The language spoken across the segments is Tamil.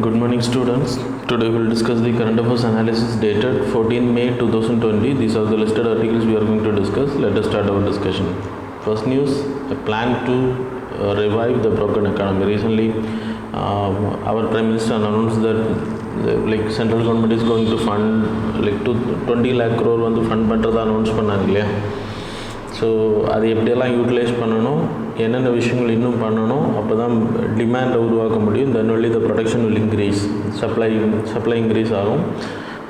Good morning students. Today we will discuss the current affairs analysis dated 14 May 2020. These are the listed articles we are going to discuss. Let us start our discussion. First news, a plan to revive the broken economy. Recently our Prime Minister announced that central government is going to fund 20 lakh crore வந்து ஃபண்ட் பண்ணுறதா அனௌன்ஸ் பண்ணாங்க இல்லையா. ஸோ அது எப்படியெல்லாம் யூட்டிலைஸ் பண்ணணும், என்னென்ன விஷயங்கள் இன்னும் பண்ணணும், அப்போ தான் டிமாண்டை உருவாக்க முடியும். Then only the production will increase. Supply increase ஆகும்.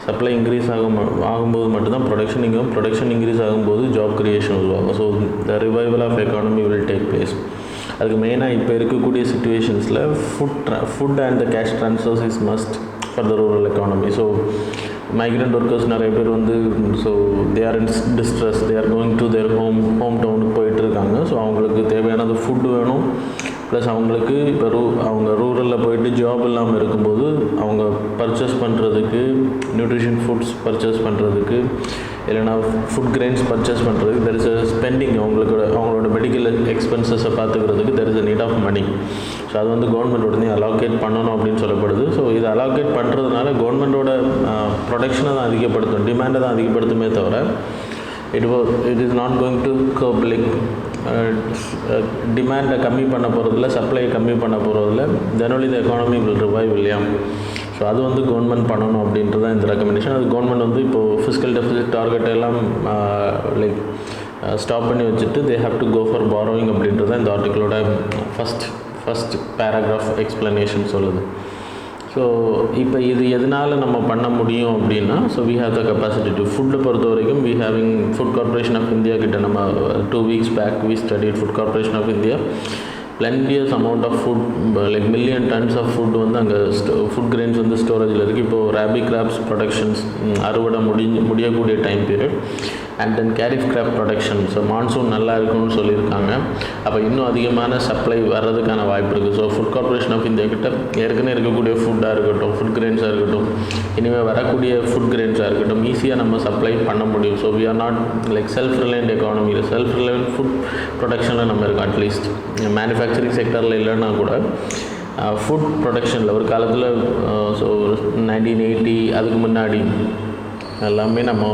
சப்ளை இன்க்ரீஸ் ஆகும்போது மட்டும்தான் ப்ரொடக்ஷன் இன்க்ரீஸ் ஆகும்போது ஜாப் கிரியேஷன் உருவாகும். So the revival of economy will take place. அதுக்கு மெயினாக இப்போ இருக்கக்கூடிய சுச்சுவேஷன்ஸில் food and the cash transfers is must for the rural economy. So migrant workers நிறைய பேர் வந்து they are in distress, they are going to their home டவுனுக்கு போயிட்டுருக்காங்க. ஸோ அவங்களுக்கு தேவையானது ஃபுட்டு வேணும். ப்ளஸ் அவங்களுக்கு இப்போ அவங்க ரூரலில் போயிட்டு ஜாப் இல்லாமல் இருக்கும்போது அவங்க பர்ச்சேஸ் பண்ணுறதுக்கு, நியூட்ரிஷன் ஃபுட்ஸ் பர்ச்சேஸ் பண்ணுறதுக்கு, இல்லைனா ஃபுட் கிரெயின்ஸ் பர்ச்சேஸ் பண்ணுறதுக்கு தெர் இஸ் அ ஸ்பெண்டிங். அவங்களோட மெடிக்கல் எக்ஸ்பென்சஸை பார்த்துக்கிறதுக்கு there is a need of money. So அது வந்து கவர்மெண்ட் உடனே அலோகேட் பண்ணணும் அப்படின்னு சொல்லப்படுது. ஸோ இதை அலோகேட் பண்ணுறதுனால கவர்மெண்ட்டோட ப்ரொடக்ஷனை தான் அதிகப்படுத்தும், டிமாண்டை தான் அதிகப்படுத்துமே தவிர it is not going to curb டிமாண்டை கம்மி பண்ண போகிறதில்ல, சப்ளையை கம்மி பண்ண போகிறதில்ல. Then only the economy will revive இல்லையா. ஸோ அது வந்து கவர்மெண்ட் பண்ணணும் அப்படின்றது தான் இந்த ரெக்கமெண்டேஷன். அது கவர்மெண்ட் வந்து இப்போது ஃபிஸ்கல் டெபிசிட் டார்கெட் எல்லாம் ஸ்டாப் பண்ணி வச்சுட்டு they have to go for borrowing அப்படின்றது தான் இந்த ஆர்டிக்கிளோட ஃபஸ்ட் பேராகிராஃப் எக்ஸ்ப்ளனேஷன் சொல்லுது. ஸோ இப்போ இது எதனால் நம்ம பண்ண முடியும் அப்படின்னா, so we have the capacity to ஃபுட்டை பொறுத்த வரைக்கும் we having food corporation of India கிட்ட நம்ம 2 weeks back we studied food corporation of India. plenteous amount of food, million tons of food வந்து அங்கே ஃபுட் கிரெயின்ஸ் வந்து ஸ்டோரேஜில் இருக்குது. இப்போது ரேபி கிராப்ஸ் ப்ரொடக்ஷன்ஸ் அறுவடை முடியக்கூடிய time period. And then kharif graph production. So monsoon நல்லா இருக்குன்னு சொல்லியிருக்காங்க. அப்போ இன்னும் அதிகமான சப்ளை வர்றதுக்கான வாய்ப்பு இருக்குது. So food corporation of India கிட்ட ஏற்கனவே இருக்கக்கூடிய ஃபுட்டாக இருக்கட்டும், ஃபுட் கிரெயின்ஸாக இருக்கட்டும், இனிமேல் வரக்கூடிய ஃபுட் கிரெயின்ஸாக இருக்கட்டும், ஈஸியாக நம்ம சப்ளை பண்ண முடியும். So we are not self reliant எக்கானமியில், செல்ஃப் ரிலையன்ட் ஃபுட் ப்ரொடக்ஷனில் நம்ம இருக்கோம். அட்லீஸ்ட் மேனுஃபேக்சரிங் செக்டரில் இல்லைன்னா கூட ஃபுட் ப்ரொடக்ஷனில் ஒரு காலத்தில் ஸோ 1980 அதுக்கு முன்னாடி எல்லாமே நம்ம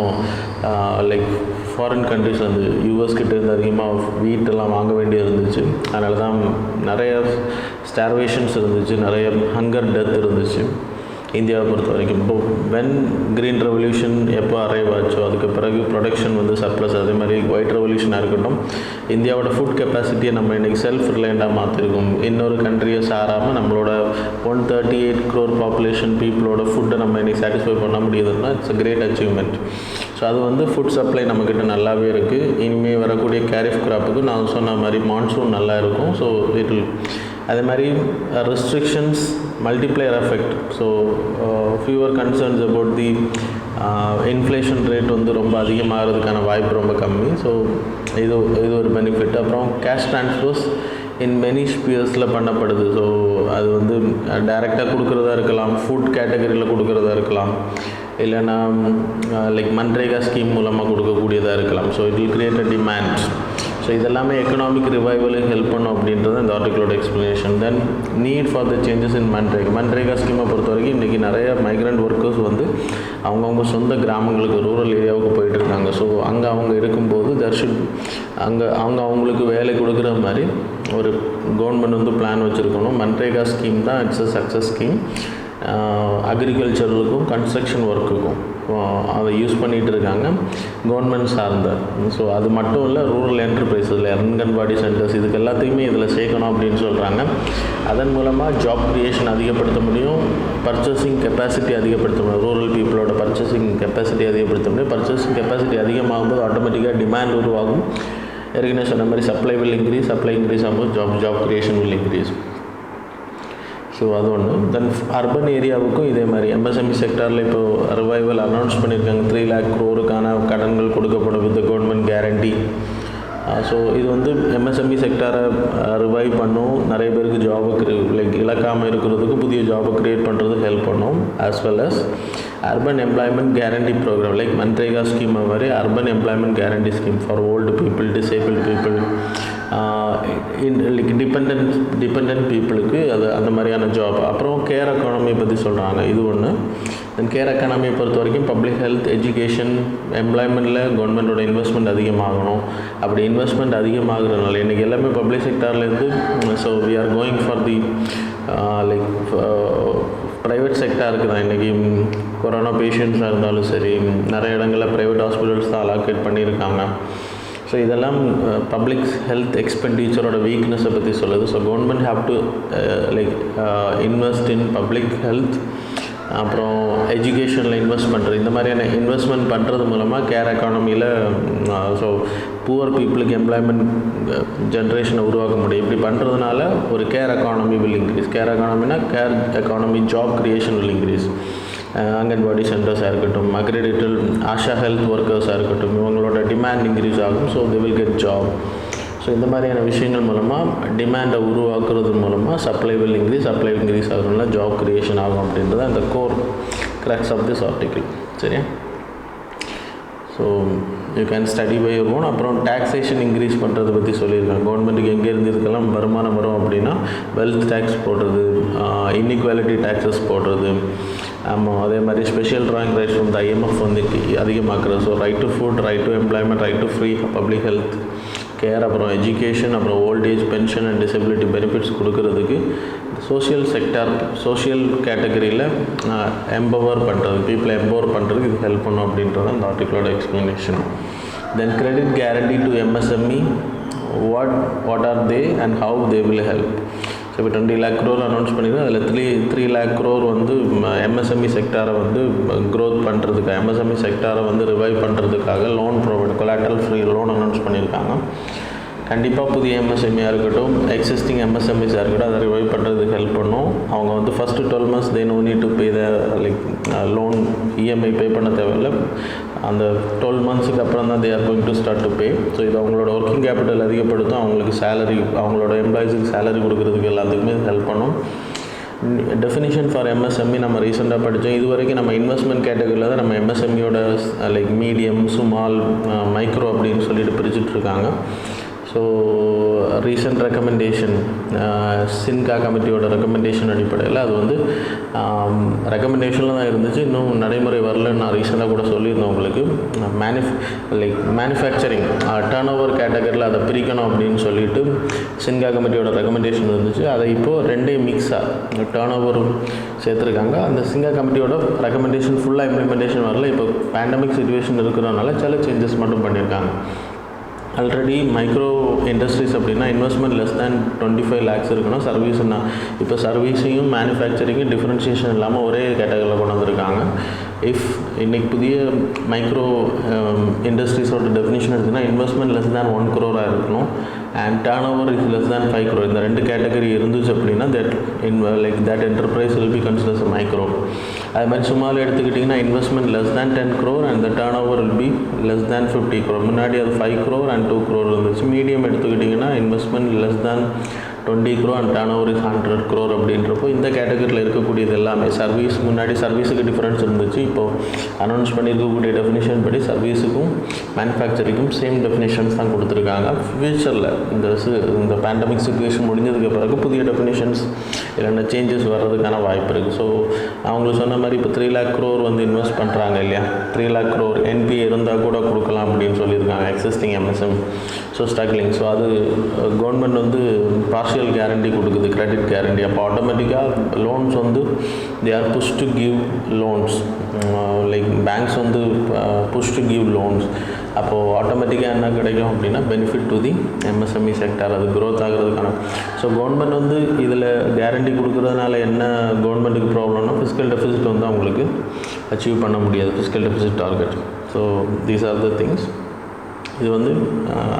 ஃபாரின் கண்ட்ரிஸ் வந்து யூஎஸ்கிட்ட இருந்து அதிகமாக வீட்டெல்லாம் வாங்க வேண்டியது இருந்துச்சு. அதனால தான் நிறைய ஸ்டார்வேஷன்ஸ் இருந்துச்சு, நிறைய ஹங்கர் டெத் இருந்துச்சு இந்தியாவை பொறுத்த வரைக்கும். இப்போது வென் க்ரீன் ரெவல்யூஷன் எப்போ அரைவ் ஆச்சோ அதுக்கு பிறகு ப்ரொடக்ஷன் வந்து சர்ப்ளஸ். அதே மாதிரி ஒயிட் ரெவல்யூஷனாக இருக்கட்டும், இந்தியாவோட ஃபுட் கெப்பாசிட்டியை நம்ம இன்றைக்கி செல்ஃப் ரிலையண்டாக மாற்றிருக்கோம். இன்னொரு கண்ட்ரியை சாராமல் நம்மளோட 138 crore பாப்புலேஷன் பீப்புளோட ஃபுட்டை நம்ம இன்றைக்கி சாட்டிஸ்ஃபை பண்ண முடியுதுன்னா it's a great achievement. So அது வந்து ஃபுட் சப்ளை நம்மக்கிட்ட நல்லாவே இருக்குது. இனிமேல் வரக்கூடிய கேரிஃப் கிராப்புக்கு நான் சொன்ன மாதிரி மான்சூன் நல்லா இருக்கும். ஸோ இட் வில் அதே மாதிரி restrictions multiplier effect. So fewer concerns about the inflation rate வந்து ரொம்ப அதிகமாகிறதுக்கான வாய்ப்பு ரொம்ப கம்மி. ஸோ இது ஒரு பெனிஃபிட். அப்புறம் கேஷ் ட்ரான்ஸ்ஃபர்ஸ் இன் மெனி ஸ்பியர்ஸில் பண்ணப்படுது. ஸோ அது வந்து டைரெக்டாக கொடுக்குறதா இருக்கலாம், ஃபுட் கேட்டகரியில் கொடுக்குறதா இருக்கலாம், இல்லைன்னா மன்ரேகா ஸ்கீம் மூலமாக கொடுக்கக்கூடியதாக இருக்கலாம். So it will create a demand. So இதெல்லாமே எக்கனாமிக் ரிவைவலுக்கு ஹெல்ப் பண்ணும் அப்படின்றது இந்த ஆர்டிக்கிளோட explanation. Then need for the changes in MNREGA ஸ்கீமை பொறுத்த வரைக்கும் இன்றைக்கி நிறைய மைக்ரண்ட் ஒர்க்கர்ஸ் வந்து அவங்கவுங்க சொந்த கிராமங்களுக்கு, ரூரல் ஏரியாவுக்கு போயிட்டுருக்காங்க. ஸோ அங்கே அவங்க இருக்கும்போது அவங்களுக்கு வேலை கொடுக்குற மாதிரி ஒரு கவர்மெண்ட் வந்து பிளான் வச்சுருக்கணும். மன்ரேகா ஸ்கீம் தான் இட்ஸ் அ சக்ஸஸ் ஸ்கீம். அக்ரிகல்ச்சருக்கும் கன்ஸ்ட்ரக்ஷன் ஒர்க்குக்கும் அதை யூஸ் பண்ணிகிட்டு இருக்காங்க கவர்மெண்ட் சார்ந்த. ஸோ அது மட்டும் இல்லை, ரூரல் என்டர்பிரைஸில் அங்கன்வாடி சென்டர்ஸ் இதுக்கு எல்லாத்தையுமே இதில் சேர்க்கணும் அப்படின்னு சொல்கிறாங்க. அதன் மூலமாக ஜாப் க்ரியேஷன் அதிகப்படுத்த முடியும், பர்ச்சேசிங் கெப்பாசிட்டி அதிகப்படுத்த முடியும், ரூரல் பீப்புளோட பர்ச்சேசிங் கெப்பாசிட்டி அதிகப்படுத்த முடியும். பர்ச்சேசிங் கெப்பாசிட்டி அதிகமாகும்போது ஆட்டோமேட்டிக்காக டிமாண்ட் உருவாகும். ஏற்கனவே சொன்ன மாதிரி சப்ளை இன்க்ரீஸ் ஆகும்போது job creation will increase. So அது ஒன்று. தென் அர்பன் ஏரியாவுக்கும் இதே மாதிரி எம்எஸ்எம்இ செக்டாரில் இப்போது ரிவைவல் அனௌன்ஸ் பண்ணியிருக்காங்க. 3 lakh crore கடன்கள் கொடுக்கப்படும் வித் கவர்மெண்ட் கேரண்டி. ஸோ இது வந்து எம்எஸ்எம்இ செக்டாரை ரிவைவ் பண்ணும், நிறைய பேருக்கு ஜாபுக்கு இழக்காமல் இருக்கிறதுக்கு புதிய ஜாபை க்ரியேட் பண்ணுறதுக்கு ஹெல்ப் பண்ணும். As well as urban employment guarantee program MNREGA scheme மாதிரி urban employment guarantee scheme for old people, disable people, like depend பீப்புளுக்கு அது அந்த மாதிரியான ஜாப். அப்புறம் கேர் எக்கானமி பற்றி சொல்கிறாங்க, இது ஒன்று. தென் கேர் எக்கானமியை பொறுத்த வரைக்கும் பப்ளிக் ஹெல்த், எஜுகேஷன், எம்ப்ளாய்மெண்ட்டில் கவர்மெண்ட்டோட இன்வெஸ்ட்மெண்ட் அதிகமாகணும். அப்படி இன்வெஸ்ட்மெண்ட் அதிகமாகிறதுனால இன்றைக்கி எல்லாமே பப்ளிக் செக்டார்லேருந்து so we are going for the like private செக்டாருக்கு தான். இன்றைக்கி கொரோனா பேஷண்ட்ஸாக இருந்தாலும் சரி, நிறைய இடங்களில் ப்ரைவேட் ஹாஸ்பிட்டல்ஸ் தான் அலாக்கேட் பண்ணியிருக்காங்க. ஸோ இதெல்லாம் பப்ளிக் ஹெல்த் எக்ஸ்பெண்டிச்சரோட வீக்னஸை பற்றி சொல்லுது. So government have to like invest in public health, அப்புறம் எஜுகேஷனில் இன்வெஸ்ட் பண்ணுறது. இந்த மாதிரியான இன்வெஸ்ட்மெண்ட் பண்ணுறது மூலமாக கேர் எக்கானமியில் ஸோ புவர் பீப்புளுக்கு எம்ப்ளாய்மெண்ட் ஜென்ரேஷனை உருவாக்க முடியும். இப்படி பண்ணுறதுனால ஒரு care economy will increase. Care எக்கானமினா care economy job creation will increase. Anganwadi சென்டர்ஸாக இருக்கட்டும், அக்ரெடிட்டட் ஆஷா ஹெல்த் ஒர்க்கர்ஸாக இருக்கட்டும், இவங்களோட டிமாண்ட் இன்க்ரீஸ் ஆகும். So they will get job. So இந்த மாதிரியான விஷயங்கள் மூலமாக டிமாண்டை உருவாக்குறது மூலமாக supply will increase. Supply increase ஆகுறதுனால ஜாப் கிரியேஷன் ஆகும் அப்படின்றது அந்த core crux of this article. சரியா? So you can study by your own. அப்புறம் டாக்ஸேஷன் இன்க்ரீஸ் பண்ணுறதை பற்றி சொல்லியிருக்காங்க. கவர்மெண்ட்டுக்கு எங்கேருந்து இதுக்கெல்லாம் வருமானம் வரும் அப்படின்னா வெல்த் டேக்ஸ் போடுறது, இன்இக்வாலிட்டி டேக்ஸஸ் போடுறது, ஆமாம், அதே மாதிரி ஸ்பெஷல் ட்ராயிங் ரைட்ஸ் வந்து ஐஎம்எஃப் வந்து அதிகமாக்குறது. So right to food, right to employment, right to free public health care, அப்புறம் எஜுகேஷன், அப்புறம் old age pension and disability benefits கொடுக்கறதுக்கு சோஷியல் செக்டார், சோஷியல் கேட்டகரியில் எம்பவர் பண்ணுறது, பீப்புளை எம்பவர் பண்ணுறதுக்கு இது ஹெல்ப் பண்ணும் அப்படின்றது அந்த ஆர்டிக்கிளோட explanation. Then credit guarantee to MSME, what are they and how they will help. So இப்போ 20 lakh crore அனௌன்ஸ் பண்ணியிருக்கோம். அதில் 3 lakh crore வந்து எம்எஸ்எம்இ செக்டாரை வந்து க்ரோத் பண்ணுறதுக்காக, எம்எஸ்எம்இ செக்டாரை வந்து ரிவைவ் பண்ணுறதுக்காக loan provide, collateral free loan announce பண்ணியிருக்காங்க. கண்டிப்பாக புதிய எம்எஸ்எம்இயாக இருக்கட்டும், எக்ஸிஸ்டிங் எம்எஸ்எம்இஸாக இருக்கட்டும், அதை ரிவைவ் பண்ணுறதுக்கு ஹெல்ப் பண்ணும். அவங்க வந்து first 12 months they no need to pay the like loan, EMI pay பண்ண தேவையில்லை. அந்த 12 monthsக்கு அப்புறம் தான் they are going to start to pay. So இது அவங்களோட ஒர்க்கிங் கேபிட்டல் அதிகப்படுத்தும், அவங்களுக்கு சேலரி, அவங்களோட எம்ப்ளாயிஸுக்கு சேலரி கொடுக்குறதுக்கு எல்லாத்துக்குமே ஹெல்ப் பண்ணும். டெஃபினிஷன் ஃபார் எம்எஸ்எம்இ நம்ம ரீசெண்டாக படித்தோம். இது வரைக்கும் நம்ம இன்வெஸ்ட்மெண்ட் கேட்டகரியில் தான் நம்ம எம்எஸ்எம்இயோட லைக் மீடியம், ஸ்மால், மைக்ரோ அப்படின்னு சொல்லிட்டு பிரிச்சுட்ருக்காங்க. ஸோ ரீசெண்ட் ரெக்கமெண்டேஷன், சின்கா கமிட்டியோட ரெக்கமெண்டேஷன் அடிப்படையில் அது வந்து ரெக்கமெண்டேஷனில் தான் இருந்துச்சு, இன்னும் நடைமுறை வரலன்னு நான் ரீசெண்டாக கூட சொல்லியிருந்தேன் உங்களுக்கு. மேனுஃபேக்சரிங் டர்ன் ஓவர் கேட்டகரியில் அதை பிரிக்கணும் அப்படின்னு சொல்லிட்டு சின்கா கமிட்டியோட ரெக்கமெண்டேஷன் இருந்துச்சு. அதை இப்போது ரெண்டே மிக்ஸாக டர்ன் ஓவரும் சேர்த்துருக்காங்க. அந்த சின்கா கமிட்டியோட ரெக்கமெண்டேஷன் ஃபுல்லாக இம்ப்ளிமெண்டேஷன் வரல. இப்போ பேண்டமிக் சுச்சுவேஷன் இருக்கிறதுனால சில சேஞ்சஸ் மட்டும் பண்ணியிருக்காங்க. ஆல்ரெடி மைக்ரோ இண்டஸ்ட்ரீஸ் அப்படின்னா இன்வெஸ்ட்மெண்ட் லெஸ் தேன் 25 lakhs இருக்கணும். சர்வீஸ்னா இப்போ சர்வீஸையும் மேனுஃபேக்சரிங்கும் டிஃப்ரென்ஷியேஷன் இல்லாமல் ஒரே கேட்டகரியில் கொண்டு வந்திருக்காங்க. இன்றைக்கி புதிய மைக்ரோ இண்டஸ்ட்ரீஸோட டெஃபினிஷன் எடுத்துன்னா இன்வெஸ்ட்மெண்ட் லெஸ் தேன் 1 crore இருக்கணும் and turnover is less than 5 crore. இந்த ரெண்டு கேட்டகரி இருந்துச்சு அப்படின்னா that enterprise will be considers micro. அது மாதிரி சும்மாவில் எடுத்துக்கிட்டிங்கன்னா investment less than 10 crore and the turnover will be less than 50 crore. முன்னாடி அது 5 crore and 2 crore இருந்துச்சு. மீடியம் எடுத்துக்கிட்டிங்கன்னா investment less than 20 crore and turnover is 100 crore அப்படின்றப்போ இந்த கேட்டகரியில் இருக்கக்கூடியது எல்லாமே சர்வீஸ், முன்னாடி சர்வீஸுக்கு டிஃப்ரென்ஸ் இருந்துச்சு. இப்போது அனௌன்ஸ் பண்ணியிருக்கக்கூடிய டெஃபினேஷன் படி சர்வீஸுக்கும் மேனுஃபேக்சரிங்கும் சேம் டெஃபினேஷன்ஸ் தான் கொடுத்துருக்காங்க. ஃப்யூச்சரில் இந்த பேண்டமிக் சிச்சுவேஷன் முடிஞ்சதுக்கு பிறகு புதிய டெஃபினேஷன்ஸ் இல்லைன்னா சேஞ்சஸ் வர்றதுக்கான வாய்ப்பு இருக்குது. ஸோ அவங்களுக்கு சொன்ன மாதிரி இப்போ 3 lakh crore வந்து இன்வெஸ்ட் பண்ணுறாங்க இல்லையா, 3 lakh crore என்பிஏ இருந்தால் கூட கொடுக்கலாம் அப்படின்னு சொல்லியிருக்காங்க existing MSM. So struggling, so அது கவர்மெண்ட் வந்து பார்ஷியல் கேரண்டி கொடுக்குது, கிரெடிட் கேரண்டி. அப்போ ஆட்டோமேட்டிக்காக லோன்ஸ் வந்து they are push to give loans, like banks வந்து புஷ் டு கிவ் லோன்ஸ். அப்போது ஆட்டோமேட்டிக்காக என்ன கிடைக்கும் அப்படின்னா benefit to the MSME sector, அது க்ரோத் ஆகிறதுக்கான. ஸோ கவர்மெண்ட் வந்து இதில் கேரண்டி கொடுக்குறதுனால என்ன கவர்மெண்ட்டுக்கு ப்ராப்ளம்னா ஃபிஸ்கல் டெஃபிசிட் வந்து அவங்களுக்கு அச்சீவ் பண்ண முடியாது, fiscal deficit target. So these are the things. இது வந்து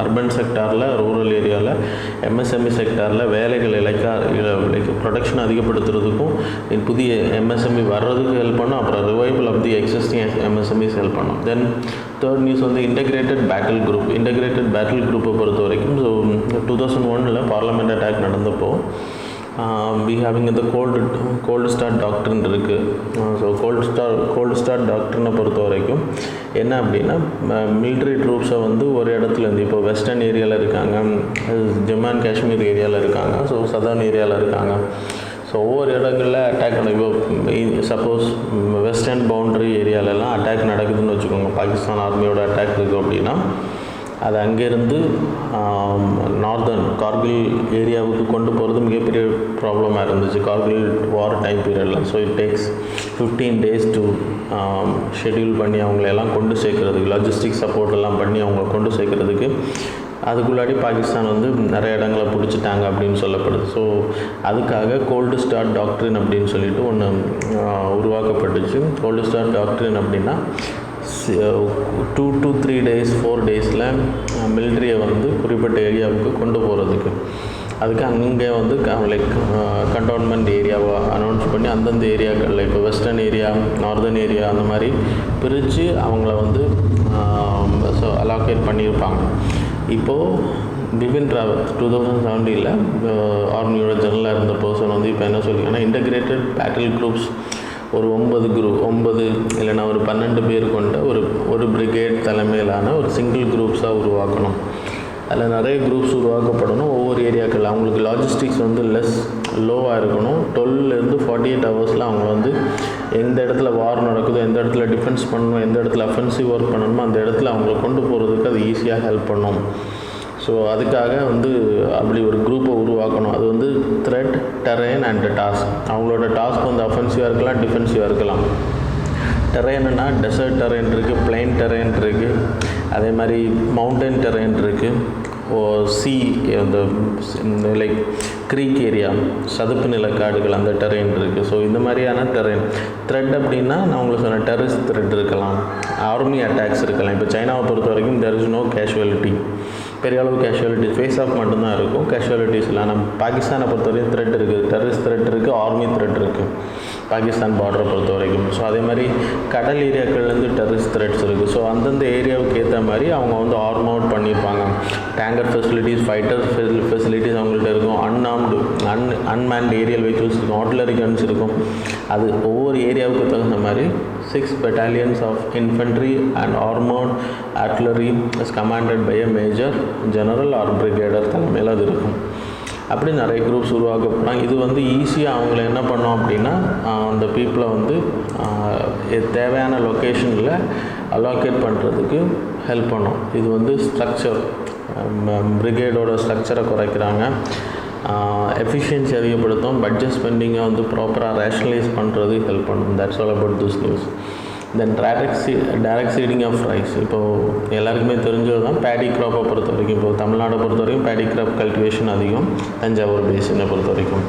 அர்பன் செக்டாரில், ரூரல் ஏரியாவில், எம்எஸ்எம்இ செக்டாரில் வேலைகள் லைக் ப்ரொடக்ஷன் அதிகப்படுத்துறதுக்கும் புதிய எம்எஸ்எம்இ வர்றதுக்கு ஹெல்ப் பண்ணும். அப்புறம் revival of the existing MSMEs help பண்ணும். தென் தேர்ட் நியூஸ் வந்து இன்டகிரேட்டட் பேட்டில் குரூப்பை பொறுத்த வரைக்கும் ஸோ 2001 பார்லிமெண்ட் அட்டாக் நடந்தப்போ we having the cold start doctrine இருக்குது. ஸோ கோல்டு ஸ்டார்ட் டாக்டர்னை பொறுத்த வரைக்கும் என்ன அப்படின்னா, மிலிட்ரி ட்ரூப்ஸை வந்து ஒரு இடத்துலேருந்து, இப்போ வெஸ்டர்ன் ஏரியாவில் இருக்காங்க, ஜம்மு அண்ட் காஷ்மீர் ஏரியாவில் இருக்காங்க, ஸோ சதர்ன் ஏரியாவில் இருக்காங்க. ஸோ ஒவ்வொரு இடங்களில் அட்டாக் இப்போ சப்போஸ் வெஸ்டர்ன் பவுண்ட்ரி ஏரியாலெலாம் அட்டாக் நடக்குதுன்னு வச்சுக்கோங்க, பாகிஸ்தான் ஆர்மியோட அட்டாக் இருக்குது அப்படின்னா, அது அங்கேருந்து நார்தர்ன் கார்கில் ஏரியாவுக்கு கொண்டு போகிறது மிகப்பெரிய ப்ராப்ளமாக இருந்துச்சு கார்கில் வார் டைம் பீரியடில். So it takes 15 days to schedule பண்ணி அவங்களெல்லாம் கொண்டு சேர்க்குறதுக்கு, லாஜிஸ்டிக் சப்போர்ட் எல்லாம் பண்ணி அவங்கள கொண்டு சேர்க்குறதுக்கு. அதுக்குள்ளாடி பாகிஸ்தான் வந்து நிறைய இடங்களை பிடிச்சிட்டாங்க அப்படின்னு சொல்லப்படுது. ஸோ அதுக்காக கோல்டு ஸ்டார்ட் டாக்ட்ரின் அப்படின்னு சொல்லிட்டு ஒன்று உருவாக்கப்பட்டுச்சு. கோல்டு ஸ்டார்ட் டாக்ட்ரின் அப்படின்னா 2 to 3 days 4 daysல மிலிட்ரியை வந்து குறிப்பிட்ட ஏரியாவுக்கு கொண்டு போகிறதுக்கு, அதுக்கு அங்கே வந்து லைக் கண்டோன்மெண்ட் ஏரியாவை அனௌன்ஸ் பண்ணி அந்தந்த ஏரியாக்களில், இப்போ வெஸ்டர்ன் ஏரியா, நார்தர்ன் ஏரியா அந்த மாதிரி பிரித்து அவங்கள வந்து அலோகேட் பண்ணியிருப்பாங்க. இப்போது பிபின் ராவத் 2017 ஆர்மியோட ஜெனரலாக இருந்த பர்சன் வந்து இப்போ என்ன சொல்லியிருக்காங்கன்னா, இன்டகிரேட்டட் பேட்டில் குரூப்ஸ் ஒரு 9 இல்லைன்னா ஒரு 12 பேர் கொண்ட ஒரு பிரிகேட் தலைமையிலான ஒரு சிங்கிள் குரூப்ஸாக உருவாக்கணும். அதில் நிறைய குரூப்ஸ் உருவாக்கப்படணும். ஒவ்வொரு ஏரியாக்கள் அவங்களுக்கு லாஜிஸ்டிக்ஸ் வந்து லோவாக இருக்கணும். 12 to 48 hours அவங்க வந்து எந்த இடத்துல வார் நடக்குதோ, எந்த இடத்துல டிஃபென்ஸ் பண்ணணும், எந்த இடத்துல அஃபென்சிவ் ஒர்க் பண்ணணுமோ அந்த இடத்துல அவங்கள கொண்டு போகிறதுக்கு அது ஈஸியாக ஹெல்ப் பண்ணும். ஸோ அதுக்காக வந்து அப்படி ஒரு குரூப்பை உருவாக்கணும். அது வந்து த்ரெட், டெரெயின் அண்ட் டாஸ்க். அவங்களோட டாஸ்க் வந்து அஃபென்சிவாக இருக்கலாம், டிஃபென்சிவாக இருக்கலாம். டெரெயின்னா டெசர்ட் டெரெயின் இருக்குது, பிளைன் டெரெயின் இருக்குது, அதே மாதிரி மவுண்டன் டெரெயின் இருக்குது, சி அந்த லைக் க்ரீக் ஏரியா, சதுப்பு நிலக்காடுகள், அந்த டெரெயின் இருக்குது. ஸோ இந்த மாதிரியான டெரெயின். த்ரெட் அப்படின்னா நான் உங்களுக்கு சொன்ன டெரரிஸ்ட் த்ரெட் இருக்கலாம், ஆர்மி அட்டாக்ஸ் இருக்கலாம். இப்போ சைனாவை பொறுத்த வரைக்கும் there is no casualty, பெரிய அளவு கேஷுவாலிட்டிஸ், ஃபேஸ் ஆஃப் மட்டும்தான் இருக்கும், கேஷுவாலிட்டிஸ் இல்லை. நம்ம பாகிஸ்தானை பொறுத்த வரைக்கும் த்ரெட் இருக்குது, டெரரிஸ்ட் த்ரெட் இருக்குது, ஆர்மி த்ரெட் இருக்குது பாகிஸ்தான் பார்டரை பொறுத்த வரைக்கும். ஸோ அதே மாதிரி கடல் ஏரியாக்கள்லேருந்து டெரரிஸ்ட் த்ரெட்ஸ் இருக்குது. ஸோ அந்தந்த ஏரியாவுக்கு ஏற்ற மாதிரி அவங்க வந்து ஆர்ம் அவுட் பண்ணியிருப்பாங்க. டேங்கர் ஃபெசிலிட்டிஸ், ஃபைட்டர் ஃபெசிலிட்டிஸ் அவங்கள்ட்ட இருக்கும், அன்மேன்ட் ஏரியல் வெஹிக்கிள்ஸ் இருக்கும், ஆர்ட்டிலரி கன்ஸ் இருக்கும். அது ஒவ்வொரு ஏரியாவுக்கு தகுந்த மாதிரி 6 battalions of infantry and armored artillery is commanded by a major general or brigadier தலைமையில் அது இருக்கும். அப்படி நிறைய குரூப்ஸ் உருவாக்கப்பட்டாங்க. இது வந்து ஈஸியாக அவங்கள என்ன பண்ணோம் அப்படின்னா, அந்த பீப்புளை வந்து தேவையான லொக்கேஷனில் அலோகேட் பண்ணுறதுக்கு ஹெல்ப் பண்ணும். இது வந்து ஸ்ட்ரக்சர், பிரிகேடோட ஸ்ட்ரக்சரை குறைக்கிறாங்க, எஃபிஷியன்சி அதிகப்படுத்தும், பட்ஜெட் ஸ்பெண்டிங்கை வந்து ப்ராப்பராக ரேஷனலைஸ் பண்ணுறது ஹெல்ப் பண்ணும். That's all about this news. Then direct seeding of rice. இப்போது எல்லாருக்குமே தெரிஞ்சது தான் பேடி க்ராப்பை பொறுத்த வரைக்கும். இப்போது தமிழ்நாடை பொறுத்த வரைக்கும் பேடி க்ராப் கல்டிவேஷன் அதிகம், தஞ்சாவூர் பேசினை பொறுத்த வரைக்கும்.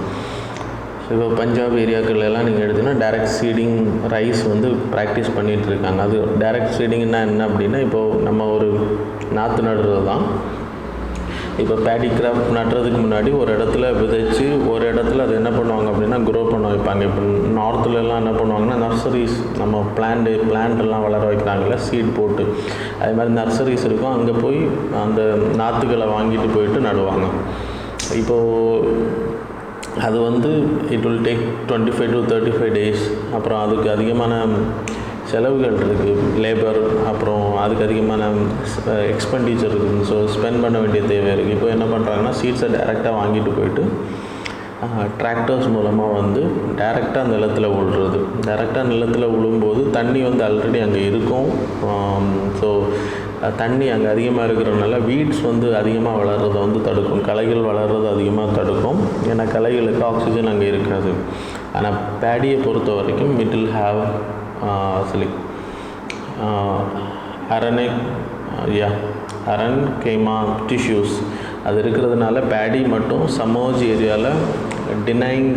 ஸோ இப்போ பஞ்சாப் ஏரியாக்கள் எல்லாம் நீங்கள் எடுத்தீங்கன்னா டைரக்ட் சீடிங் ரைஸ் வந்து ப்ராக்டிஸ் பண்ணிகிட்டு இருக்காங்க. அது டைரக்ட் சீடிங்னா என்ன அப்படின்னா, இப்போது நம்ம ஒரு நாற்று நடுறது தான். இப்போ பேடி கிராப் நட்டுறதுக்கு முன்னாடி ஒரு இடத்துல விதைச்சி ஒரு இடத்துல அது என்ன பண்ணுவாங்க அப்படின்னா க்ரோ பண்ண வைப்பாங்க. இப்போ நார்த்துலலாம் என்ன பண்ணுவாங்கன்னா நர்சரிஸ், நம்ம பிளான்ட்லாம் வளர வைக்கிறாங்களே சீட் போட்டு, அதே மாதிரி நர்சரிஸ் இருக்கும், அங்கே போய் அந்த நாற்றுகளை வாங்கிட்டு போயிட்டு நடுவாங்க. இப்போது அது வந்து it will take 25 to 35 days. அப்புறம் அதுக்கு அதிகமான செலவுகள் இருக்குது, லேபர், அப்புறம் அதுக்கு அதிகமான எக்ஸ்பெண்டிச்சர் இருக்குது. ஸோ ஸ்பெண்ட் பண்ண வேண்டிய தேவை இருக்குது. இப்போ என்ன பண்ணுறாங்கன்னா சீட்ஸை டைரெக்டாக வாங்கிட்டு போயிட்டு டிராக்டர்ஸ் மூலமாக வந்து டைரெக்டாக அந்த நிலத்தில் விழுறது. டைரெக்டாக நிலத்தில் விழும்போது தண்ணி வந்து ஆல்ரெடி அங்கே இருக்கும். ஸோ தண்ணி அங்கே அதிகமாக இருக்கிறதுனால வீட்ஸ் வந்து அதிகமாக வளர்கிறத வந்து தடுக்கும், களைகள் வளர்கிறது அதிகமாக தடுக்கும். ஏன்னா களைகளுக்கு ஆக்சிஜன் அங்கே இருக்காது. ஆனால் பேடியை பொறுத்த வரைக்கும் இட் வில் ஹாவ் அரண் கேமா டிஷ்யூஸ் அது இருக்கிறதுனால பேடி மட்டும் சமோஜ் ஏரியாவில் டினைங்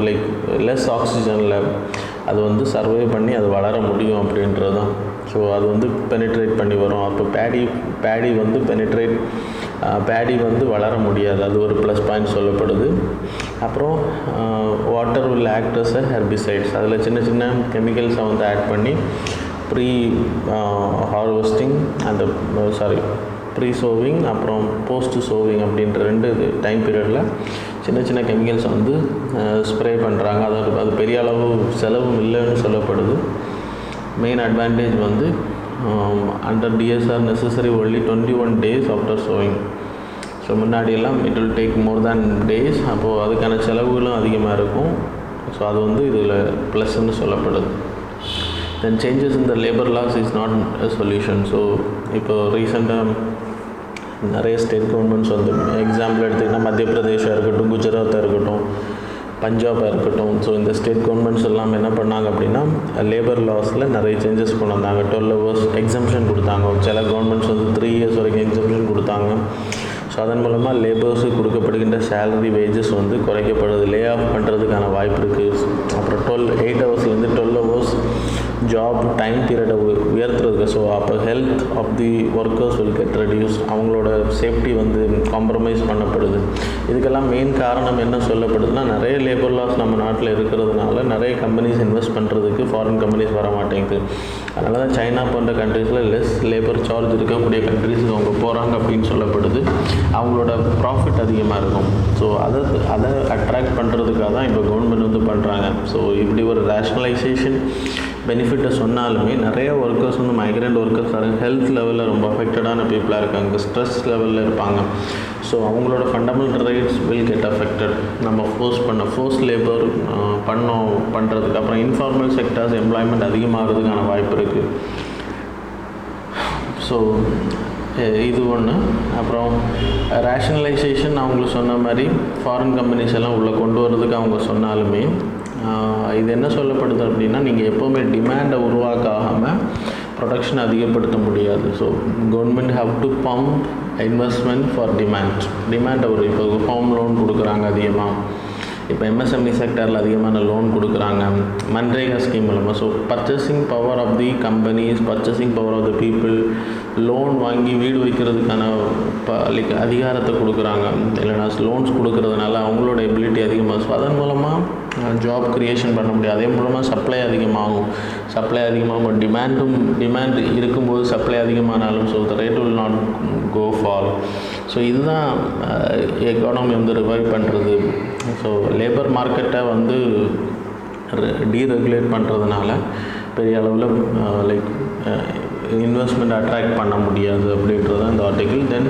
லைக் லெஸ் ஆக்சிஜனில் அது வந்து சர்வே பண்ணி அது வளர முடியும் அப்படின்றது தான். ஸோ அது வந்து பெனிட்ரேட் பண்ணி வரும். அப்போ பேடி வந்து பேடி வந்து வளர முடியாது. அது ஒரு ப்ளஸ் பாயிண்ட் சொல்லப்படுது. அப்புறம் water will act as a herbicides. அதில் சின்ன சின்ன கெமிக்கல்ஸை வந்து ஆட் பண்ணி ஹார்வெஸ்டிங் அந்த ப்ரீ சோவிங் அப்புறம் போஸ்ட் சோவிங் அப்படின்ற 2 டைம் பீரியடில் சின்ன சின்ன கெமிக்கல்ஸ் வந்து ஸ்ப்ரே பண்ணுறாங்க. அது பெரிய அளவு செலவும் இல்லைன்னு சொல்லப்படுது. மெயின் அட்வான்டேஜ் வந்து under DSR necessary only 21 days after sowing. So முன்னாடியெல்லாம் it will take more than days, அப்போது அதுக்கான செலவுகளும் அதிகமாக இருக்கும். ஸோ அது வந்து இதில் ப்ளஸ்ன்னு சொல்லப்படுது. Then changes in the labour laws is not a solution. So இப்போ ரீசெண்டாக நிறைய ஸ்டேட் கவர்மெண்ட்ஸ் வந்து எக்ஸாம்பிள் எடுத்துக்கிட்டால் மத்திய பிரதேஷாக இருக்கட்டும், குஜராத்தாக இருக்கட்டும், பஞ்சாபாக இருக்கட்டும். ஸோ இந்த ஸ்டேட் கவர்மெண்ட்ஸ் எல்லாம் என்ன பண்ணாங்க அப்படின்னா லேபர் லாஸில் நிறைய சேஞ்சஸ் கொண்டு வந்தாங்க. 12 hours எக்ஸம்ஷன் கொடுத்தாங்க. சில கவர்மெண்ட்ஸ் வந்து 3 years வரைக்கும் எக்ஸம்ஷன் கொடுத்தாங்க. ஸோ அதன் மூலமாக லேபர்ஸுக்கு கொடுக்கப்படுகின்ற சேலரி வேஜஸ் வந்து குறைக்கப்படுது. லே ஆஃப் பண்ணுறதுக்கான வாய்ப்பு இருக்குது. அப்புறம் 8 hours-லேருந்து 12 hours ஜாப் டைம் பீரியடை உயர்த்துறதுக்கு. ஸோ அப்போ health of the workers will get reduce. அவங்களோட சேஃப்டி வந்து காம்ப்ரமைஸ் பண்ணப்படுது. இதுக்கெல்லாம் மெயின் காரணம் என்ன சொல்லப்படுதுன்னா நிறைய லேபர் லாஸ் நம்ம நாட்டில் இருக்கிறதுனால நிறைய கம்பெனிஸ் இன்வெஸ்ட் பண்ணுறதுக்கு ஃபாரின் கம்பெனிஸ் வர மாட்டேங்குது. அதனால தான் சைனா போன்ற கண்ட்ரீஸில் லெஸ் லேபர் சார்ஜ் இருக்கக்கூடிய கண்ட்ரீஸுக்கு அவங்க போகிறாங்க அப்படின்னு சொல்லப்படுது. அவங்களோட ப்ராஃபிட் அதிகமாக இருக்கும். ஸோ அதை அட்ராக்ட் பண்ணுறதுக்காக தான் இப்போ கவர்மெண்ட் வந்து பண்ணுறாங்க. ஸோ இப்படி ஒரு ரேஷ்னலைசேஷன் பெனிஃபிட்டை சொன்னாலுமே நிறைய ஒர்க்கர்ஸ் வந்து மைக்ரண்ட் ஒர்க்கர்ஸ் ஹெல்த் லெவலில் ரொம்ப அஃபெக்டடான பீப்புளாக இருக்காங்க, ஸ்ட்ரெஸ் லெவலில் இருப்பாங்க. அவங்களோட fundamental rights will get affected. நம்ம ஃபோர்ஸ் லேபர் பண்ணுறதுக்கு அப்புறம் இன்ஃபார்மல் செக்டர்ஸ் எம்ப்ளாய்மெண்ட் அதிகமாகிறதுக்கான வாய்ப்பு இருக்குது. ஸோ இது ஒன்று. அப்புறம் ரேஷனலைசேஷன் அவங்களுக்கு சொன்ன மாதிரி ஃபாரின் கம்பெனிஸ் எல்லாம் உள்ளே கொண்டு வரதுக்கு அவங்க சொன்னாலுமே இது என்ன சொல்லப்படுது அப்படின்னா நீங்கள் எப்போவுமே டிமாண்டை உருவாக்காமல் ப்ரொடக்ஷன் அதிகப்படுத்த முடியாது. So government have to pump investment for டிமாண்டை இப்போ ஹோம் லோன் கொடுக்குறாங்க அதிகமாக. இப்போ எம்எஸ்எம்இ செக்டரில் அதிகமான லோன் கொடுக்குறாங்க மன்ரேகா ஸ்கீம் மூலமாக. So purchasing power of the companies, purchasing power of the people, loan வாங்கி வீடு வைக்கிறதுக்கான அதிகாரத்தை கொடுக்குறாங்க. இல்லைனா லோன்ஸ் கொடுக்கறதுனால அவங்களோட எபிலிட்டி அதிகமாக. ஸோ அதன் மூலமாக ஜாப் க்ரியேஷன் பண்ண முடியும். அதே மூலமாக சப்ளை அதிகமாகும். டிமாண்ட் இருக்கும்போது சப்ளை அதிகமானாலும் so the rate will not go fall. So இதுதான் எக்கானமி வந்து ரிவைவ் பண்ணுறது. ஸோ லேபர் மார்க்கெட்டை வந்து டீரெகுலேட் பண்ணுறதுனால பெரிய அளவில் இன்வெஸ்ட்மெண்ட் அட்ராக்ட் பண்ண முடியாது அப்படின்றது தான் இந்த ஆர்டிக்கிள். தென்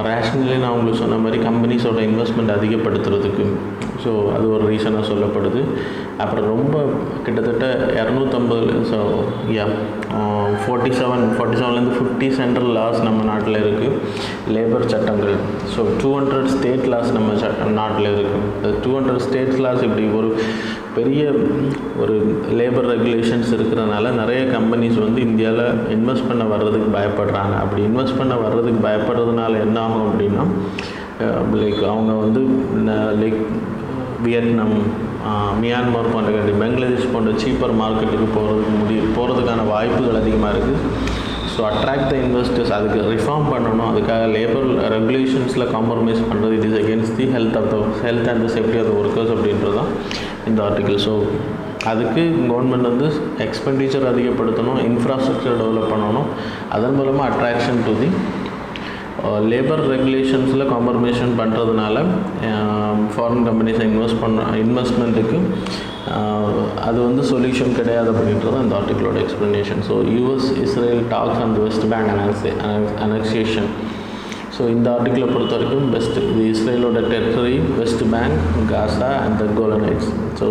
ரேஷ்னலி நான் உங்களுக்கு சொன்ன மாதிரி கம்பெனிஸோட இன்வெஸ்ட்மெண்ட் அதிகப்படுத்துறதுக்கு. ஸோ அது ஒரு ரீசனாக சொல்லப்படுது. அப்புறம் ரொம்ப கிட்டத்தட்ட 250 ஸோ 47 50 சென்ட்ரல் லாஸ் நம்ம நாட்டில் இருக்குது, லேபர் சட்டங்கள். ஸோ 200 ஸ்டேட் லாஸ் நம்ம நாட்டில் இருக்குது. 200 ஸ்டேட்ஸ் லாஸ் இப்படி ஒரு பெரிய ஒரு லேபர் ரெகுலேஷன்ஸ் இருக்கிறதுனால நிறைய கம்பெனிஸ் வந்து இந்தியாவில் இன்வெஸ்ட் பண்ண வர்றதுக்கு பயப்படுறாங்க. அப்படி இன்வெஸ்ட் பண்ண வர்றதுக்கு பயப்படுறதுனால என்ன ஆகும் அப்படின்னா அவங்க வந்து வியட்நாம், மியான்மர் போன்ற கண்ட்ரி, பங்களாதேஷ் போன்ற சீப்பர் மார்க்கெட்டுக்கு போகிறதுக்கான வாய்ப்புகள் அதிகமாக இருக்குது. So attract the investors. அதுக்கு ரிஃபார்ம் பண்ணணும். அதுக்காக லேபர் ரெகுலேஷன்ஸில் காம்ப்ரமைஸ் பண்ணுறது it is against the health and the safety of the workers அப்படின்றது தான் இந்த ஆர்டிக்கிள். ஸோ அதுக்கு கவர்மெண்ட் வந்து எக்ஸ்பெண்டிச்சர் அதிகப்படுத்தணும், இன்ஃப்ராஸ்ட்ரக்சர் டெவலப் பண்ணணும். அதன் மூலமாக அட்ராக்ஷன் டு தி லேபர் ரெகுலேஷன்ஸில் காம்ப்ரமைசேஷன் பண்ணுறதுனால ஃபாரின் கம்பெனிஸை இன்வெஸ்ட்மெண்ட்டுக்கு அது வந்து சொல்யூஷன் கிடையாது அப்படின்றது அந்த ஆர்டிக்கிளோட explanation. So US-Israel talks and West Bank annexation. So இந்த ஆர்டிக்கிளை பொறுத்த வரைக்கும் இது இஸ்ரேலோட territory, West Bank, Gaza and the Golan Heights. So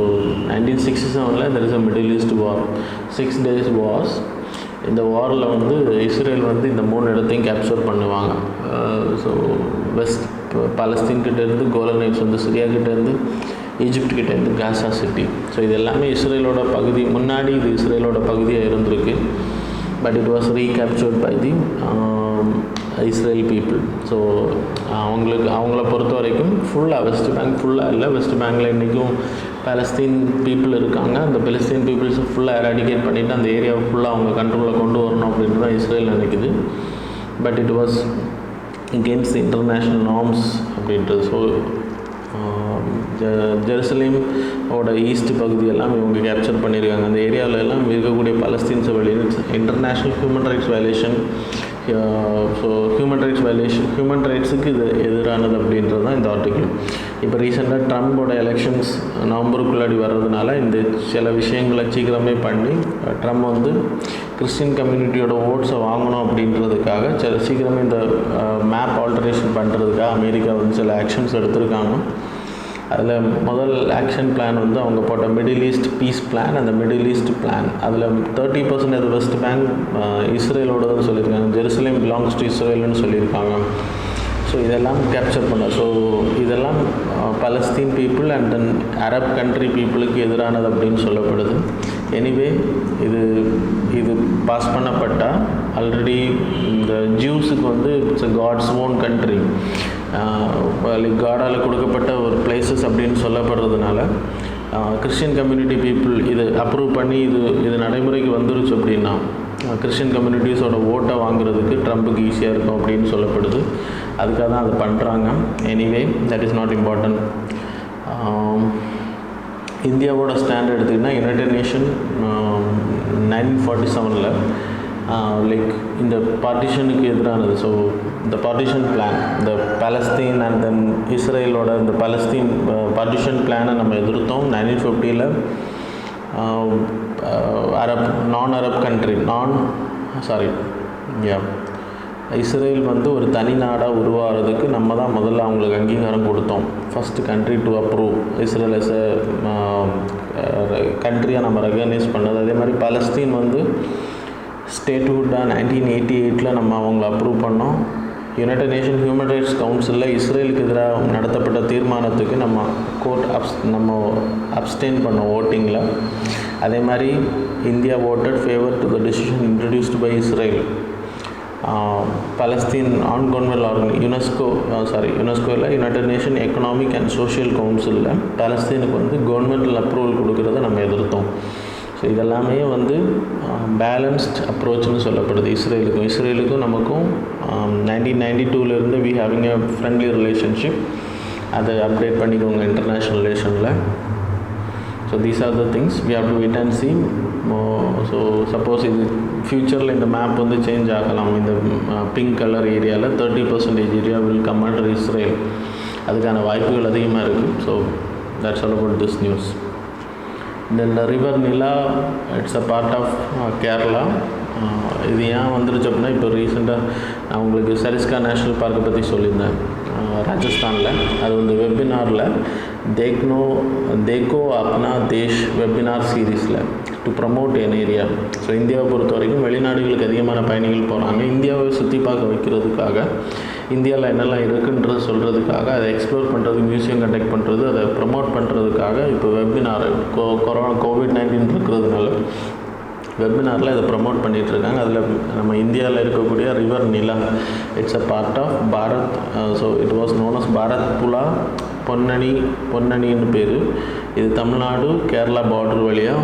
1967 there is a Middle East war, 6 days wars. இந்த வாரில் வந்து இஸ்ரேல் வந்து இந்த 3 இடத்தையும் கேப்சர் பண்ணுவாங்க. ஸோ வெஸ்ட் பாலஸ்தீன்கிட்டேருந்து, கோலனைட்ஸ் வந்து சிரியாக்கிட்டேருந்து, ஈஜிப்ட்கிட்டேருந்து காசா சிட்டி. ஸோ இது எல்லாமே இஸ்ரேலோட பகுதி. முன்னாடி இது இஸ்ரேலோட பகுதியாக இருந்திருக்கு. But it was recaptured by the Israel people. So அவங்கள பொறுத்த வரைக்கும் ஃபுல்லாக வெஸ்ட் பேங்க் ஃபுல்லாக இல்லை, வெஸ்ட் பேங்கில் இன்றைக்கும் பாலஸ்தீன் பீப்புள் இருக்காங்க. அந்த பாலஸ்தீன் பீப்புள்ஸை ஃபுல்லாக எராடிகேட் பண்ணிவிட்டு அந்த ஏரியாவை ஃபுல்லாக அவங்க கண்ட்ரோலில் கொண்டு வரணும் அப்படின்ட்டு தான் இஸ்ரேல் நினைக்குது. But it was against international norms அப்படின்றது. ஸோ ஜெருசலேமோட ஈஸ்ட் பகுதியெல்லாம் இவங்க கேப்சர் பண்ணியிருக்காங்க. அந்த ஏரியாவில் எல்லாம் இருக்கக்கூடிய Palestine civilians international human rights violation. So human ரைட்ஸுக்கு இது எதிரானது அப்படின்றது தான் இந்த ஆர்டிக்கிள். இப்போ ரீசெண்டாக ட்ரம்போட எலெக்ஷன்ஸ் நவம்பருக்குள்ளாடி வர்றதுனால இந்த சில விஷயங்களை சீக்கிரமே பண்ணி ட்ரம்ப் வந்து கிறிஸ்டின் கம்யூனிட்டியோட ஓட்ஸை வாங்கணும் அப்படின்றதுக்காக சீக்கிரமே இந்த மேப் ஆல்டரேஷன் பண்ணுறதுக்காக அமெரிக்கா வந்து சில ஆக்ஷன்ஸ் எடுத்திருக்காங்க. அதில் முதல் ஆக்ஷன் பிளான் வந்து அவங்க போட்ட மிடில் ஈஸ்ட் பீஸ் பிளான். அந்த மிடில் ஈஸ்ட் பிளான் அதில் 30% அது வெஸ்ட் பேங்க் இஸ்ரேலோடதுன்னு சொல்லியிருக்காங்க. ஜெருசலேம் பிலாங்ஸ் டு இஸ்ரேல்னு சொல்லியிருக்காங்க. ஸோ இதெல்லாம் கேப்சர் பண்ண. ஸோ இதெல்லாம் Palestine people and then Arab country பீப்புளுக்கு எதிரானது அப்படின்னு சொல்லப்படுது. எனிவே இது பாஸ் பண்ணப்பட்டால் ஆல்ரெடி இந்த ஜூஸுக்கு வந்து it's a God's own country, காடால் கொடுக்கப்பட்ட ஒரு பிளேசஸ் அப்படின்னு சொல்லப்படுறதுனால கிறிஸ்டின் கம்யூனிட்டி பீப்புள் இது அப்ரூவ் பண்ணி இது நடைமுறைக்கு வந்துருச்சு அப்படின்னா கிறிஸ்டின் கம்யூனிட்டிஸோட ஓட்டை வாங்குறதுக்கு ட்ரம்புக்கு ஈஸியாக இருக்கும் அப்படின்னு சொல்லப்படுது. அதுக்காக தான் அதை பண்ணுறாங்க. Anyway that is not important. இந்தியாவோட ஸ்டாண்ட் எடுத்திங்கன்னா யுனைடெட் நேஷன் 1947 லைக் இந்த பார்ட்டிஷனுக்கு எதிரானது. ஸோ இந்த பார்ட்டிஷன் பிளான், இந்த பாலஸ்தீன் அண்ட் தென் இஸ்ரேலோட இந்த பாலஸ்தீன் பார்ட்டிஷன் பிளானை நம்ம எதிர்த்தோம். 1950 நான் அரப் கண்ட்ரி இஸ்ரேல் வந்து ஒரு தனி நாடாக உருவாகிறதுக்கு நம்ம தான் முதல்ல அவங்களுக்கு அங்கீகாரம் கொடுத்தோம். First country to approve Israel as கண்ட்ரியாக நம்ம ரெகனைஸ் பண்ணது. அதே மாதிரி பாலஸ்தீன் வந்து ஸ்டேட்ஹுட்டாக 1988 நம்ம அவங்கள அப்ரூவ் பண்ணோம். யுனைடெட் நேஷன் ஹியூமன் ரைட்ஸ் கவுன்சிலில் இஸ்ரேலுக்கு எதிராக நடத்தப்பட்ட தீர்மானத்துக்கு நம்ம அப்ஸ்டெயின் பண்ணோம் ஓட்டிங்கில். அதே மாதிரி India voted favor to the decision introduced by Israel. Palestine nongovernmental யுனெஸ்கோவில் United Nation economic and social கவுன்சிலில் பலஸ்தீனுக்கு வந்து கவர்மெண்டல் அப்ரூவல் கொடுக்கறத நம்ம எதிர்த்தோம். ஸோ இதெல்லாமே வந்து பேலன்ஸ்ட் அப்ரோச்னு சொல்லப்படுது. இஸ்ரேலுக்கும் நமக்கும் 1992 we having a friendly relationship. அதை அப்டேட் பண்ணிக்கோங்க இன்டர்நேஷ்னல் ரிலேஷனில். So these are the things we have to wait and see. So suppose இது ஃப்யூச்சரில் இந்த மேப் வந்து சேஞ்ச் ஆகலாம். இந்த பிங்க் கலர் ஏரியாவில் 30% area will come under Israel. அதுக்கான வாய்ப்புகள் அதிகமாக இருக்குது. So that's all about this news. Then the river Nila it's a part of Kerala. இது ஏன் வந்துருச்சு அப்படின்னா, இப்போ ரீசெண்டாக நான் உங்களுக்கு சரிஸ்கா நேஷ்னல் பார்க்கை பற்றி சொல்லியிருந்தேன் ராஜஸ்தானில். அது வந்து வெபினாரில் தேக்கோ அப்னா தேஷ் வெபினார் சீரீஸில் to promote N area. So இந்தியாவை பொறுத்த வரைக்கும் வெளிநாடுகளுக்கு அதிகமான பயணிகள் போகிறாங்க. இந்தியாவை சுற்றி பார்க்க வைக்கிறதுக்காக, இந்தியாவில் என்னெல்லாம் இருக்குன்றது சொல்கிறதுக்காக, அதை எக்ஸ்ப்ளோர் பண்ணுறது, மியூசியம் கண்டக்ட் பண்ணுறது, அதை ப்ரமோட் பண்ணுறதுக்காக இப்போ வெபினார் COVID-19 இருக்கிறதுனால வெபினாரில் இதை ப்ரமோட் பண்ணிகிட்ருக்காங்க. அதில் நம்ம இந்தியாவில் இருக்கக்கூடிய river Nila it's a part of Bharat. So it was known as Bharathapuzha பொன்னணின்னு பேர். இது தமிழ்நாடு கேரளா பார்டர் வழியாக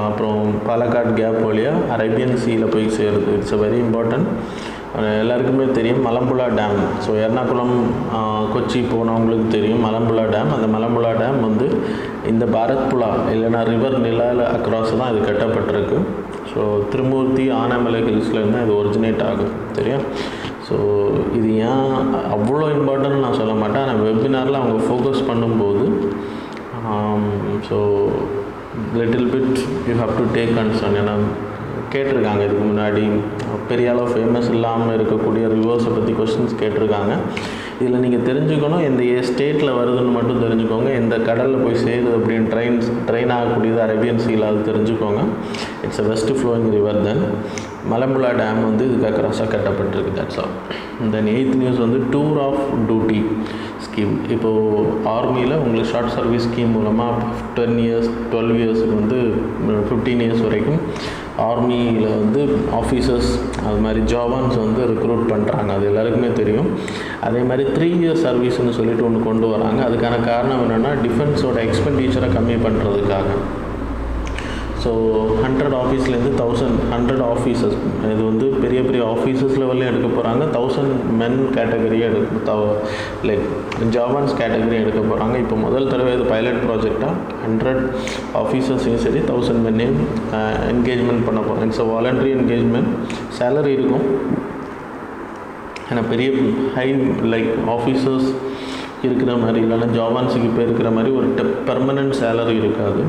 அப்புறம் பாலக்காடு கேப் வழியாக அரேபியன் சீயில் போய் சேருது. It's a very important. எல்லாருக்குமே தெரியும் மலம்புழா டேம். ஸோ எர்ணாகுளம் கொச்சி போனவங்களுக்கு தெரியும் மலம்புழா டேம். அந்த மலம்புழா டேம் வந்து இந்த பாரத் புலா இல்லைனா ரிவர் நிலாவில் அக்ராஸ் தான் இது கட்டப்பட்டிருக்கு. ஸோ திருமூர்த்தி ஆனைமலை ஹில்ஸில் தான் இது ஒரிஜினேட் ஆகுது. சரியா? ஸோ இது ஏன் அவ்வளோ இம்பார்ட்டன்ட் நான் சொல்ல மாட்டேன். ஆனால் வெபினாரில் அவங்க ஃபோக்கஸ் பண்ணும்போது so little bit you have to take concern. ஏன்னா கேட்டிருக்காங்க இதுக்கு முன்னாடி பெரிய அளவு ஃபேமஸ் இல்லாமல் இருக்கக்கூடிய ரிவர்ஸை பற்றி கொஸ்டின்ஸ் கேட்டிருக்காங்க. இதில் நீங்கள் தெரிஞ்சுக்கணும் எந்த ஸ்டேட்டில் வருதுன்னு மட்டும் தெரிஞ்சுக்கோங்க. எந்த கடலில் போய் சேருது அப்படின்னு ட்ரெயின் ஆகக்கூடியது அரேபியன் சீல அது தெரிஞ்சுக்கோங்க. It's a west flowing river. Then Malampuzha dam வந்து இதுக்கு அக்ராஸாக கட்டப்பட்டிருக்கு. That's all. Then 8th news வந்து டூர் ஆஃப் டியூட்டி ஸ்கீம். இப்போது ஆர்மியில் உங்களுக்கு ஷார்ட் சர்வீஸ் ஸ்கீம் மூலமாக 10 years 12 yearsக்கு வந்து 15 years வரைக்கும் ஆர்மியில் வந்து ஆஃபீஸர்ஸ் அது மாதிரி ஜாவான்ஸ் வந்து ரெக்ரூட் பண்ணுறாங்க. அது எல்லாருக்குமே தெரியும். அதே மாதிரி 3 year சர்வீஸ்னு சொல்லிட்டு ஒன்று கொண்டு வராங்க. அதுக்கான காரணம் என்னென்னா டிஃபென்ஸோட எக்ஸ்பெண்டிச்சரை கம்மி பண்ணுறதுக்காக. ஸோ 100 ஆஃபீஸ்லேருந்து 100 ஆஃபீஸர்ஸ் இது வந்து பெரிய பெரிய ஆஃபீஸர்ஸ் லெவலில் எடுக்க போகிறாங்க. 1000 மென் கேட்டகரியாக லைக் ஜாவான்ஸ் கேட்டகரி எடுக்க போகிறாங்க. இப்போ முதல் தடவை இது பைலட் ப்ராஜெக்டாக 100 ஆஃபீஸர்ஸையும் சரி 1000 மென்னையும் என்கேஜ்மெண்ட் பண்ண போகிறோம். It's a voluntary engagement. Salary இருக்கும். ஏன்னா பெரிய ஹை லைக் ஆஃபீஸர்ஸ் இருக்கிற மாதிரி, இல்லைன்னா ஜாவான்ஸுக்கு இப்போ இருக்கிற மாதிரி ஒரு பெர்மனன்ட் சேலரி இருக்காது.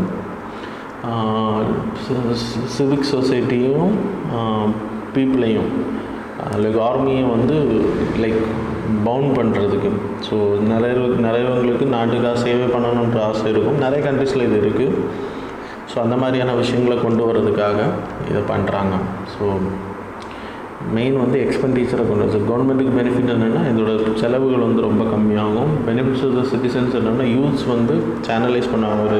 சிவிக் சொசைட்டியும் பீப்புளையும் லைக் ஆர்மியை வந்து லைக் பவுண்ட் பண்ணுறதுக்கு. ஸோ நிறையவங்களுக்கு நாட்டுக்காக சேவை பண்ணணுன்ற ஆசை இருக்கும். நிறைய கண்ட்ரீஸில் இது இருக்குது. ஸோ அந்த மாதிரியான விஷயங்களை கொண்டு வர்றதுக்காக இதை பண்ணுறாங்க. ஸோ மெயின் வந்து எக்ஸ்பெண்டிச்சரை கொண்டு வருது. கவர்மெண்ட்டுக்கு பெனிஃபிட் என்னென்னா இதோட செலவுகள் வந்து ரொம்ப கம்மியாகும். பெனிஃபிட்ஸ் ஆஃப் த சிட்டிசன்ஸ் என்னென்னா யூத்ஸ் வந்து சேனலைஸ் பண்ணுவாங்க, ஒரு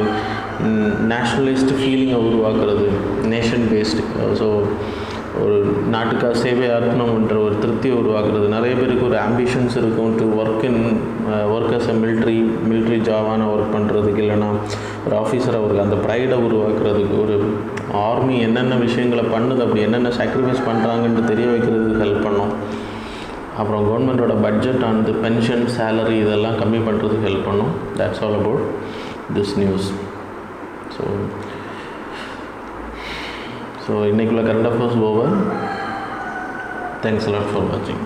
நேஷ்னலிஸ்ட் ஃபீலிங்கை உருவாக்குறது, நேஷன் பேஸ்டு. ஸோ ஒரு நாட்டுக்காக சேவை ஆற்றணுன்ற ஒரு திருப்தியை உருவாக்குறது. நிறைய பேருக்கு ஒரு ஆம்பிஷன்ஸ் இருக்கும் to work as a military ஜாவான ஒர்க் பண்ணுறதுக்கு, இல்லைனா ஒரு ஆஃபீஸர் அவருக்கு அந்த ப்ரைடை உருவாக்குறதுக்கு, ஒரு ஆர்மி என்னென்ன விஷயங்களை பண்ணுது, அப்படி என்னென்ன சாக்ரிஃபைஸ் பண்ணுறாங்கன்ட்டு தெரிய வைக்கிறதுக்கு ஹெல்ப் பண்ணும். அப்புறம் கவர்மெண்ட்டோட பட்ஜெட் அண்ட் பென்ஷன், சேலரி இதெல்லாம் கம்மி பண்ணுறதுக்கு ஹெல்ப் பண்ணும். That's all about this news. So இன்றைக்குள்ள current affairs over. Thanks a lot for watching.